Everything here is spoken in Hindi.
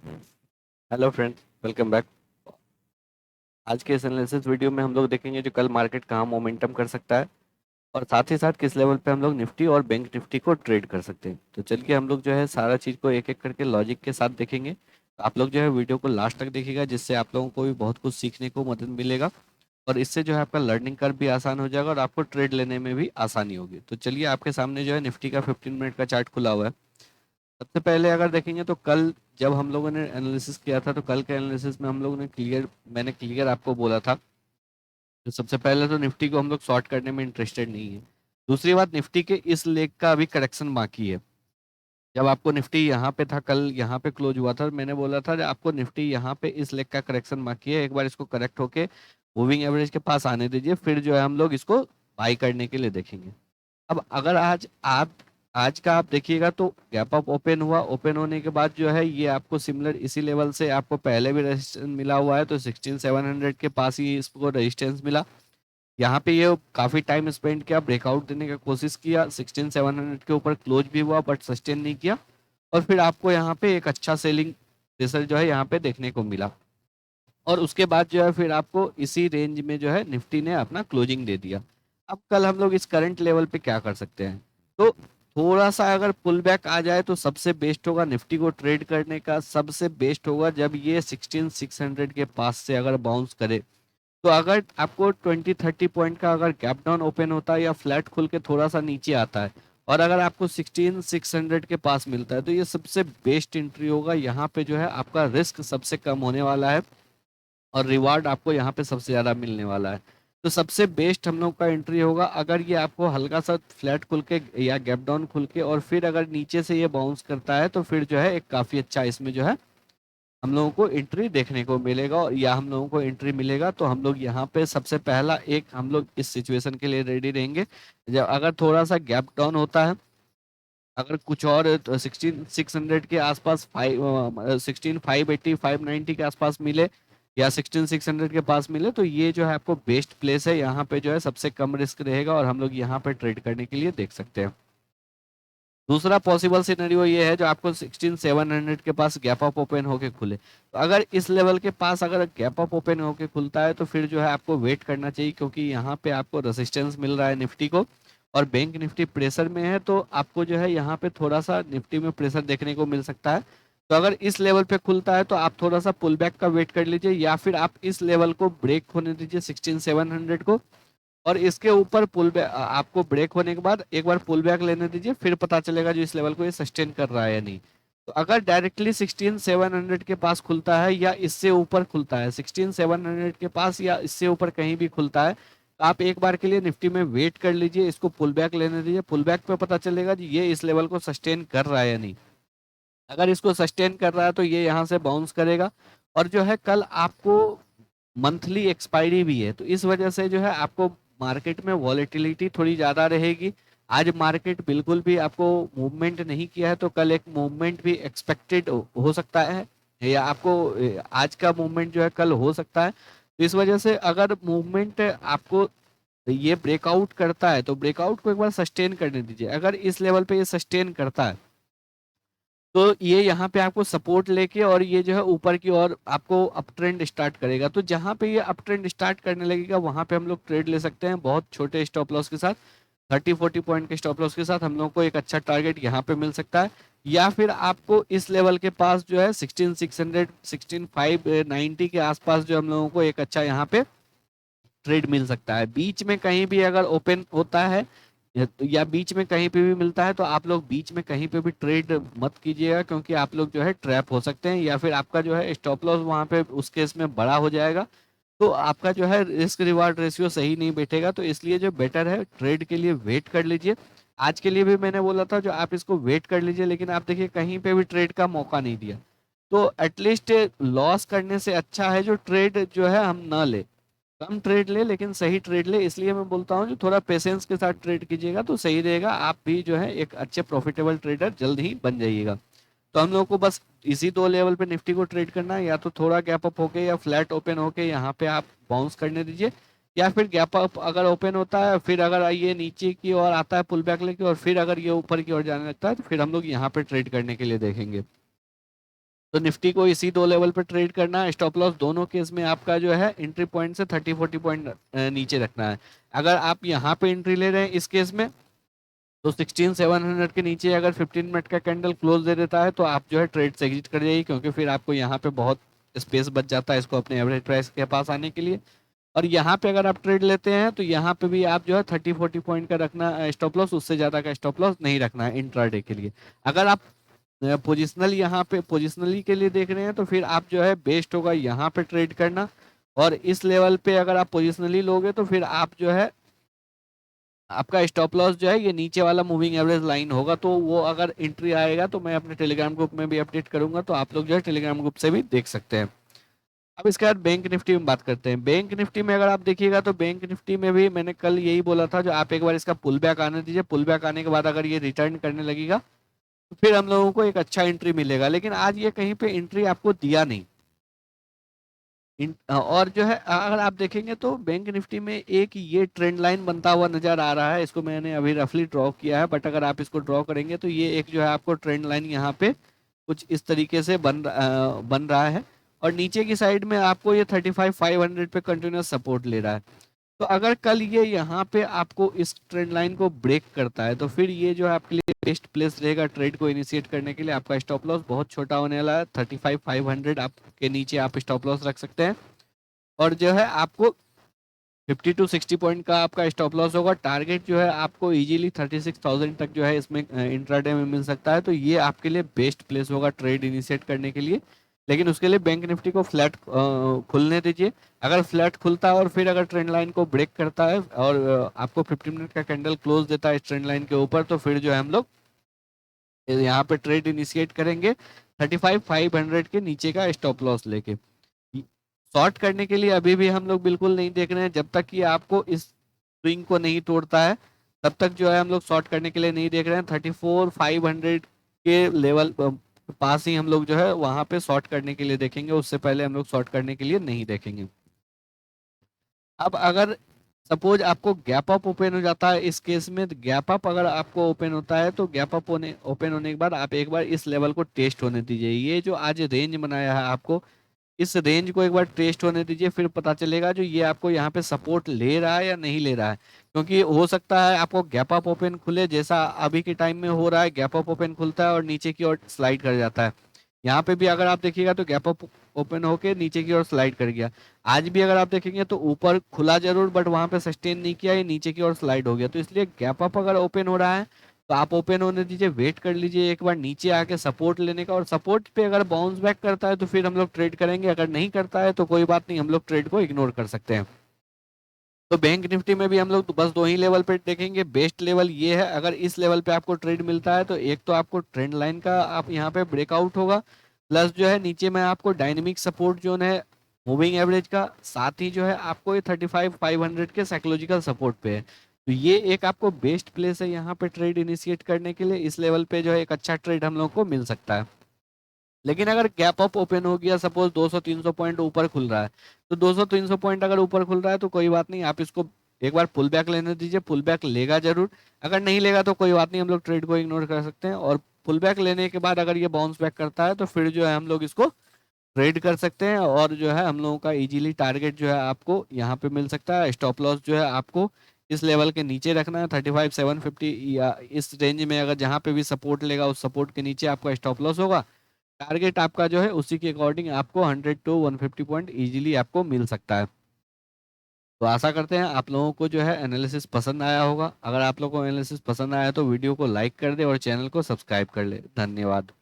Hello friends, welcome back. आज के इस एनालिसिस वीडियो में हम लोग देखेंगे जो कल मार्केट कहाँ मोमेंटम कर सकता है और साथ ही साथ किस लेवल पे हम लोग निफ्टी और बैंक निफ्टी को ट्रेड कर सकते हैं। तो चलिए हम लोग जो है सारा चीज़ को एक एक करके लॉजिक के साथ देखेंगे। तो आप लोग जो है वीडियो को लास्ट तक देखिएगा, जिससे आप लोगों को भी बहुत कुछ सीखने को मदद मिलेगा और इससे जो है आपका लर्निंग कर्व भी आसान हो जाएगा और आपको ट्रेड लेने में भी आसानी होगी। तो चलिए, आपके सामने जो है निफ्टी का 15 मिनट का चार्ट खुला हुआ है। सबसे पहले अगर देखेंगे तो कल जब हम लोगों ने एनालिसिस किया था, तो कल के एनालिसिस में हम लोगों ने मैंने क्लियर आपको बोला था। तो सबसे पहले तो निफ्टी को हम लोग शॉर्ट करने में इंटरेस्टेड नहीं है। दूसरी बात, निफ्टी के इस लेग का अभी करेक्शन बाकी है। जब आपको निफ्टी यहाँ पे था, कल यहाँ पे क्लोज हुआ था, मैंने बोला था कि आपको निफ्टी यहाँ पे इस लेग का करेक्शन बाकी है, एक बार इसको करेक्ट होके मूविंग एवरेज के पास आने दीजिए, फिर जो है हम लोग इसको बाई करने के लिए देखेंगे। अब अगर आज का आप देखिएगा तो गैप अप ओपन हुआ, ओपन होने के बाद जो है ये आपको सिमिलर इसी लेवल से आपको पहले भी रेजिस्टेंस मिला हुआ है, तो 16,700 के पास ही इसको रेजिस्टेंस मिला। यहाँ पे ये काफी टाइम स्पेंड किया, ब्रेकआउट देने की कोशिश किया, 16,700 के ऊपर क्लोज भी हुआ बट सस्टेन नहीं किया। और फिर आपको यहाँ पे एक अच्छा सेलिंग प्रेशर जो है यहाँ पे देखने को मिला। और उसके बाद जो है फिर आपको इसी रेंज में जो है निफ्टी ने अपना क्लोजिंग दे दिया। अब कल हम लोग इस करंट लेवल पे क्या कर सकते हैं? तो थोड़ा सा अगर पुल बैक आ जाए तो सबसे बेस्ट होगा निफ्टी को ट्रेड करने का, सबसे बेस्ट होगा जब ये 16,600 के पास से अगर बाउंस करे। तो अगर आपको 20-30 पॉइंट का अगर गैप डाउन ओपन होता है या फ्लैट खुल के थोड़ा सा नीचे आता है और अगर आपको 16,600 के पास मिलता है, तो ये सबसे बेस्ट एंट्री होगा। यहाँ पे जो है आपका रिस्क सबसे कम होने वाला है और रिवार्ड आपको यहाँ पे सबसे ज्यादा मिलने वाला है। तो सबसे बेस्ट हम लोग का एंट्री होगा अगर ये आपको हल्का सा फ्लैट खुल के या गैप डाउन खुल के और फिर अगर नीचे से ये बाउंस करता है, तो फिर जो है एक काफी अच्छा इसमें जो है हम लोगों को एंट्री देखने को मिलेगा। और या हम लोगों को एंट्री मिलेगा तो हम लोग यहाँ पे सबसे पहला एक हम लोग इस सिचुएशन के लिए रेडी रहेंगे। जब अगर थोड़ा सा गैप डाउन होता है, अगर कुछ और 16,600 के आसपास 16,580 के आसपास मिले या 16,600 के पास मिले, तो ये जो है आपको बेस्ट प्लेस है, यहाँ पे जो है सबसे कम रिस्क रहेगा और हम लोग यहाँ पे ट्रेड करने के लिए देख सकते हैं। दूसरा पॉसिबल सिनेरियो ये है जो आपको 16,700 के पास गैप अप ओपन होके खुले। तो अगर इस लेवल के पास अगर गैप अप ओपन होके खुलता है, तो फिर जो है आपको वेट करना चाहिए, क्योंकि यहाँ पे आपको रेजिस्टेंस मिल रहा है निफ्टी को और बैंक निफ्टी प्रेशर में है, तो आपको जो है यहाँ पे थोड़ा सा निफ्टी में प्रेशर देखने को मिल सकता है। तो अगर इस लेवल पे खुलता है तो आप थोड़ा सा पुल बैक का वेट कर लीजिए, या फिर आप इस लेवल को ब्रेक होने दीजिए 16,700 को, और इसके ऊपर पुल बैक आपको ब्रेक होने के बाद एक बार पुल बैक लेने दीजिए, फिर पता चलेगा जो इस लेवल को ये सस्टेन कर रहा है या नहीं। तो अगर डायरेक्टली 16,700 के पास खुलता है या इससे ऊपर खुलता है, 16,700 के पास या इससे ऊपर कहीं भी खुलता है, तो आप एक बार के लिए निफ्टी में वेट कर लीजिए, इसको पुल बैक लेने दीजिए। पुल बैक पे पता चलेगा जी ये इस लेवल को सस्टेन कर रहा है या नहीं। अगर इसको सस्टेन कर रहा है तो ये यहाँ से बाउंस करेगा। और जो है कल आपको मंथली एक्सपायरी भी है, तो इस वजह से जो है आपको मार्केट में वॉलेटिलिटी थोड़ी ज़्यादा रहेगी। आज मार्केट बिल्कुल भी आपको मूवमेंट नहीं किया है, तो कल एक मूवमेंट भी एक्सपेक्टेड हो सकता है, या आपको आज का मूवमेंट जो है कल हो सकता है। तो इस वजह से अगर मूवमेंट आपको ये ब्रेकआउट करता है, तो ब्रेकआउट को एक बार सस्टेन करने दीजिए। अगर इस लेवल पे ये सस्टेन करता है, तो ये यहाँ पे आपको सपोर्ट लेके और ये जो है ऊपर की ओर आपको अप ट्रेंड स्टार्ट करेगा। तो जहाँ पे ये अप ट्रेंड स्टार्ट करने लगेगा वहां पे हम लोग ट्रेड ले सकते हैं बहुत छोटे स्टॉप लॉस के साथ। 30-40 पॉइंट के स्टॉप लॉस के साथ हम लोग को एक अच्छा टारगेट यहाँ पे मिल सकता है। या फिर आपको इस लेवल के पास जो है 16,600 16,590 के आसपास जो हम लोगों को एक अच्छा यहाँ पे ट्रेड मिल सकता है। बीच में कहीं भी अगर ओपन होता है या बीच में कहीं पे भी मिलता है, तो आप लोग बीच में कहीं पे भी ट्रेड मत कीजिएगा, क्योंकि आप लोग जो है ट्रैप हो सकते हैं, या फिर आपका जो है स्टॉप लॉस वहां पे उस केस में बड़ा हो जाएगा। तो आपका जो है रिस्क रिवार्ड रेशियो सही नहीं बैठेगा। तो इसलिए जो बेटर है, ट्रेड के लिए वेट कर लीजिए। आज के लिए भी मैंने बोला था जो आप इसको वेट कर लीजिए, लेकिन आप देखिए कहीं पे भी ट्रेड का मौका नहीं दिया। तो एटलीस्ट लॉस करने से अच्छा है जो ट्रेड जो है हम ना ले, कम ट्रेड ले लेकिन सही ट्रेड ले। इसलिए मैं बोलता हूँ जो थोड़ा पेशेंस के साथ ट्रेड कीजिएगा तो सही रहेगा, आप भी जो है एक अच्छे प्रॉफिटेबल ट्रेडर जल्द ही बन जाइएगा। तो हम लोग को बस इसी दो लेवल पे निफ्टी को ट्रेड करना है, या तो थोड़ा गैप अप होके या फ्लैट ओपन होके यहाँ पे आप बाउंस करने दीजिए, या फिर गैप अप अगर ओपन होता है, फिर अगर ये नीचे की ओर आता है पुल बैक लेके और फिर अगर ये ऊपर की ओर जाने लगता है, तो फिर हम लोग यहाँ पे ट्रेड करने के लिए देखेंगे। तो निफ्टी को इसी 2 लेवल पर ट्रेड करना है। स्टॉप लॉस दोनों केस में आपका जो है एंट्री पॉइंट से 30-40 पॉइंट नीचे रखना है। अगर आप यहाँ पे एंट्री ले रहे हैं इस केस में, तो 16700 के नीचे अगर 15 मिनट का कैंडल क्लोज दे देता है तो आप जो है ट्रेड से एग्जिट कर जाइए, क्योंकि फिर आपको यहाँ पे बहुत स्पेस बच जाता है इसको अपने एवरेज प्राइस के पास आने के लिए। और यहाँ पे अगर आप ट्रेड लेते हैं तो यहाँ पे भी आप जो है 30-40 पॉइंट का रखना स्टॉप लॉस, उससे ज़्यादा का स्टॉप लॉस नहीं रखना है इंट्राडे के लिए। अगर आप पोजिशनल यहाँ पे पोजिशनली के लिए देख रहे हैं तो फिर आप जो है बेस्ट होगा यहाँ पे ट्रेड करना। और इस लेवल पे अगर आप पोजिशनली लोगे तो फिर आप जो है आपका स्टॉप लॉस जो है ये नीचे वाला मूविंग एवरेज लाइन होगा, तो वो अगर एंट्री आएगा तो मैं अपने टेलीग्राम ग्रुप में भी अपडेट करूंगा, तो आप लोग जो है टेलीग्राम ग्रुप से भी देख सकते हैं। अब इसके बाद बैंक निफ्टी में बात करते हैं। बैंक निफ्टी में अगर आप देखिएगा तो बैंक निफ्टी में भी मैंने कल यही बोला था, जो आप एक बार इसका पुल बैक आने दीजिए, पुल बैक आने के बाद अगर ये रिटर्न करने लगेगा तो फिर हम लोगों को एक अच्छा एंट्री मिलेगा। लेकिन आज ये कहीं पे एंट्री आपको दिया नहीं। और जो है अगर आप देखेंगे तो बैंक निफ्टी में एक ये ट्रेंड लाइन बनता हुआ नजर आ रहा है, इसको मैंने अभी रफली ड्रॉ किया है, बट अगर आप इसको ड्रॉ करेंगे तो ये एक जो है आपको ट्रेंड लाइन यहाँ पे कुछ इस तरीके से बन रहा है। और नीचे की साइड में आपको ये 35,500 पे कंटिन्यूस सपोर्ट ले रहा है। तो अगर कल ये यहाँ पे आपको इस ट्रेंड लाइन को ब्रेक करता है तो फिर ये जो है आपके लिए बेस्ट प्लेस रहेगा ट्रेड को इनिशिएट करने के लिए। आपका स्टॉप लॉस बहुत छोटा होने वाला है, 35,500 आपके नीचे आप स्टॉप लॉस रख सकते हैं। और जो है आपको 50 to 60 पॉइंट का आपका स्टॉप लॉस होगा। टारगेट जो है आपको इजीली 36,000 तक जो है इसमें इंट्राडे में मिल सकता है, तो ये आपके लिए बेस्ट प्लेस होगा ट्रेड इनिशिएट करने के लिए। लेकिन उसके लिए बैंक निफ्टी को फ्लैट खुलने दीजिए। अगर फ्लैट खुलता है और फिर अगर ट्रेंड लाइन को ब्रेक करता है और आपको 15 मिनट का कैंडल क्लोज देता है इस ट्रेंड लाइन के ऊपर, तो फिर जो है हम लोग यहाँ पे ट्रेड इनिशिएट करेंगे 35,500 के नीचे का स्टॉप लॉस लेके। शॉर्ट करने के लिए अभी भी हम लोग बिल्कुल नहीं देख रहे हैं, जब तक कि आपको इस स्विंग को नहीं तोड़ता है तब तक जो है हम लोग शॉर्ट करने के लिए नहीं देख रहे हैं। 34,500 के लेवल पास ही हम लोग जो है वहां पे शॉर्ट करने के लिए देखेंगे, उससे पहले हम लोग शॉर्ट करने के लिए नहीं देखेंगे। अब अगर सपोज आपको गैप अप ओपन हो जाता है इस केस में, गैप अप अगर आपको ओपन होता है तो गैप अप ओपन होने के बाद आप एक बार इस लेवल को टेस्ट होने दीजिए। ये जो आज रेंज बनाया है आपको, इस रेंज को एक बार टेस्ट होने दीजिए, फिर पता चलेगा जो ये आपको यहाँ पे सपोर्ट ले रहा है या नहीं ले रहा है। क्योंकि हो सकता है आपको गैप अप ओपन खुले, जैसा अभी के टाइम में हो रहा है, गैप अप ओपन खुलता है और नीचे की ओर स्लाइड कर जाता है। यहाँ पे भी अगर आप देखिएगा तो गैप अप ओपन होके नीचे की ओर स्लाइड कर गया। आज भी अगर आप देखेंगे तो ऊपर खुला जरूर, बट वहां पे सस्टेन नहीं किया, ये नीचे की ओर स्लाइड हो गया। तो इसलिए गैप अप अगर ओपन हो रहा है तो आप ओपन होने दीजिए, वेट कर लीजिए एक बार नीचे आके सपोर्ट लेने का, और सपोर्ट पे अगर बाउंस बैक करता है तो फिर हम लोग ट्रेड करेंगे, अगर नहीं करता है तो कोई बात नहीं, हम लोग ट्रेड को इग्नोर कर सकते हैं। तो बैंक निफ्टी में भी हम लोग तो बस 2 ही लेवल पे देखेंगे। बेस्ट लेवल ये है, अगर इस लेवल पे आपको ट्रेड मिलता है तो एक तो आपको ट्रेंड लाइन का आप यहाँ पे ब्रेकआउट होगा, प्लस जो है नीचे में आपको डायनेमिक सपोर्ट जोन है मूविंग एवरेज का, साथ ही जो है आपको ये 35,500 के साइकोलॉजिकल सपोर्ट पे है। तो ये एक आपको बेस्ट प्लेस है यहाँ पे ट्रेड इनिशिएट करने के लिए। इस लेवल पे जो है एक अच्छा ट्रेड हम लोग को मिल सकता है। लेकिन अगर गैप अप ओपन हो गया, सपोज 200-300 पॉइंट ऊपर खुल रहा है, तो 200-300 पॉइंट अगर ऊपर खुल रहा है तो कोई बात नहीं, आप इसको एक बार पुल बैक लेने दीजिए। पुल बैक लेगा जरूर, अगर नहीं लेगा तो कोई बात नहीं, हम लोग ट्रेड को इग्नोर कर सकते हैं। और पुल बैक लेने के बाद अगर ये बाउंस बैक करता है तो फिर जो है हम लोग इसको ट्रेड कर सकते हैं, और जो है हम लोगों का इजीली टारगेट जो है आपको यहाँ पे मिल सकता है। स्टॉप लॉस जो है आपको इस लेवल के नीचे रखना है 35,750, या इस रेंज में अगर जहाँ पे भी सपोर्ट लेगा उस सपोर्ट के नीचे आपका स्टॉप लॉस होगा। टारगेट आपका जो है उसी के अकॉर्डिंग आपको 100 to 150 पॉइंट इजीली आपको मिल सकता है। तो आशा करते हैं आप लोगों को जो है एनालिसिस पसंद आया होगा। अगर आप लोगों को एनालिसिस पसंद आया तो वीडियो को लाइक कर दे और चैनल को सब्सक्राइब कर ले। धन्यवाद।